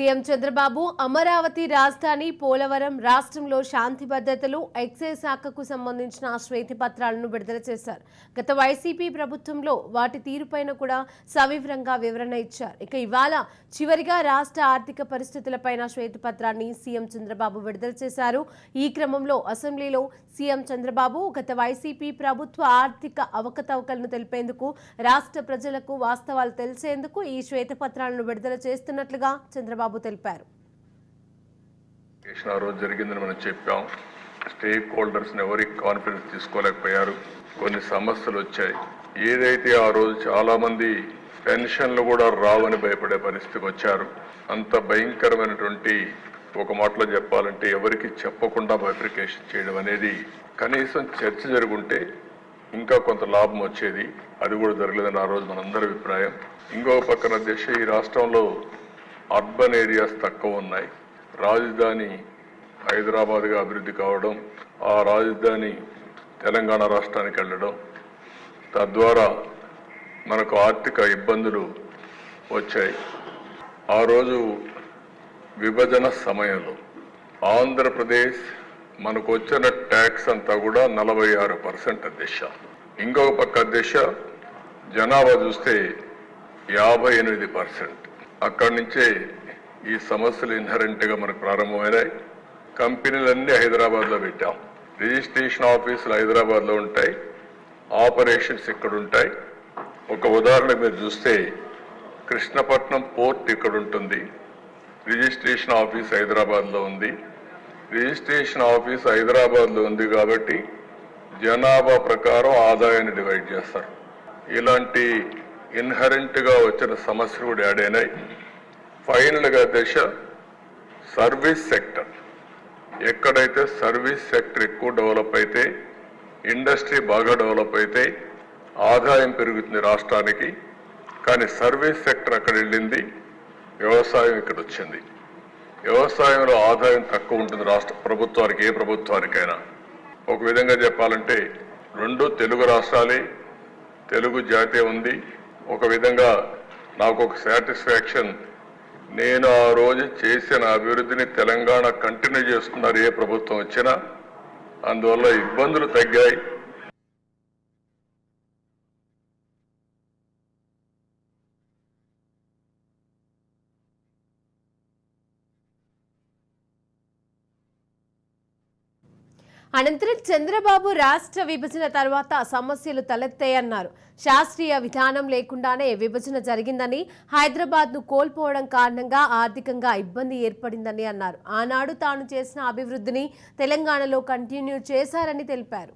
CM Chandrababu Amaravati రాజధాని పోలవరం రాష్ట్రంలో శాంతి భద్రతలు ఎక్సైజ్ శాఖకు సంబంధించిన శ్వేతపత్రాలను విడుదల చేశారు. గత వైసీపీ ప్రభుత్వంలో వాటి తీరుపైన కూడా సవివరంగా వివరణ ఇచ్చారు. ఇక ఇవాళ చివరిగా రాష్ట్ర ఆర్థిక పరిస్థితులపైన శ్వేతపత్రాన్ని సీఎం చంద్రబాబు విడుదల చేశారు. ఈ క్రమంలో అసెంబ్లీలో సీఎం చంద్రబాబు గత వైసీపీ ప్రభుత్వ ఆర్థిక అవకతవకలను తెలిపేందుకు, రాష్ట్ర ప్రజలకు వాస్తవాలు తెలిసేందుకు ఈ శ్వేతపత్రాలను విడుదల చేస్తున్నట్లుగా చంద్రబాబు తెలిపారు. ఆ రోజు జరిగిందని మనం చెప్పాం. స్టేక్ హోల్డర్స్ ఎవరి కాన్ఫిడెన్స్ తీసుకోలేకపోయారు. కొన్ని సమస్యలు వచ్చాయి. ఏదైతే ఆ రోజు చాలా మంది పెన్షన్లు కూడా రావని భయపడే పరిస్థితికి వచ్చారు. అంత భయంకరమైనటువంటి, ఒక మాటలో చెప్పాలంటే ఎవరికి చెప్పకుండా బైఫికేషన్ చేయడం అనేది, కనీసం చర్చ జరుగుంటే ఇంకా కొంత లాభం వచ్చేది. అది కూడా జరగలేదని ఆ రోజు మనందరి అభిప్రాయం. ఇంకొక పక్కన ఈ రాష్ట్రంలో అర్బన్ ఏరియాస్ తక్కువ ఉన్నాయి. రాజధాని హైదరాబాద్గా అభివృద్ధి కావడం, ఆ రాజధాని తెలంగాణ రాష్ట్రానికి వెళ్ళడం, తద్వారా మనకు ఆర్థిక ఇబ్బందులు వచ్చాయి. ఆ రోజు విభజన సమయంలో ఆంధ్రప్రదేశ్ మనకు వచ్చిన ట్యాక్స్ అంతా కూడా 46% దిశ. ఇంకొక పక్క దిశ జనాభా చూస్తే 58%. అక్కడి నుంచే ఈ సమస్యలు ఇన్హరెంట్గా మనకు ప్రారంభమైనాయి. కంపెనీలన్నీ హైదరాబాద్లో పెట్టాం. రిజిస్ట్రేషన్ ఆఫీసులు హైదరాబాద్లో ఉంటాయి, ఆపరేషన్స్ ఇక్కడ ఉంటాయి. ఒక ఉదాహరణ మీరు చూస్తే కృష్ణపట్నం పోర్ట్ ఇక్కడ ఉంటుంది, రిజిస్ట్రేషన్ ఆఫీస్ హైదరాబాద్లో ఉంది. రిజిస్ట్రేషన్ ఆఫీస్ హైదరాబాద్లో ఉంది కాబట్టి జనాభా ప్రకారం ఆదాయాన్ని డివైడ్ చేస్తారు. ఇలాంటి ఇన్హరెంట్గా వచ్చిన సమస్యలు కూడా యాడ్ అయినాయి. ఫైనల్గా దశ సర్వీస్ సెక్టర్. ఎక్కడైతే సర్వీస్ సెక్టర్ ఎక్కువ డెవలప్ అయితే, ఇండస్ట్రీ బాగా డెవలప్ అయితే ఆదాయం పెరుగుతుంది రాష్ట్రానికి. కానీ సర్వీస్ సెక్టర్ అక్కడ వెళ్ళింది, వ్యవసాయం ఇక్కడ వచ్చింది. వ్యవసాయంలో ఆదాయం తక్కువ ఉంటుంది రాష్ట్ర ప్రభుత్వానికి, ఏ ప్రభుత్వానికైనా. ఒక విధంగా చెప్పాలంటే రెండు తెలుగు రాష్ట్రాలే, తెలుగు జాతీయ ఉంది. ఒక విధంగా నాకు ఒక సాటిస్ఫాక్షన్, నేను ఆ రోజు చేసిన అభివృద్ధిని తెలంగాణ కంటిన్యూ చేస్తున్నారు ఏ ప్రభుత్వం వచ్చినా. అందువల్ల ఇబ్బందులు తగ్గాయి. అనంతరం చంద్రబాబు రాష్ట్ర విభజన తర్వాత సమస్యలు తలెత్తాయన్నారు. శాస్త్రీయ విధానం లేకుండానే విభజన జరిగిందని, హైదరాబాద్ను కోల్పోవడం కారణంగా ఆర్థికంగా ఇబ్బంది ఏర్పడిందని అన్నారు. ఆనాడు తాను చేసిన అభివృద్ధిని తెలంగాణలో కంటిన్యూ చేశారని తెలిపారు.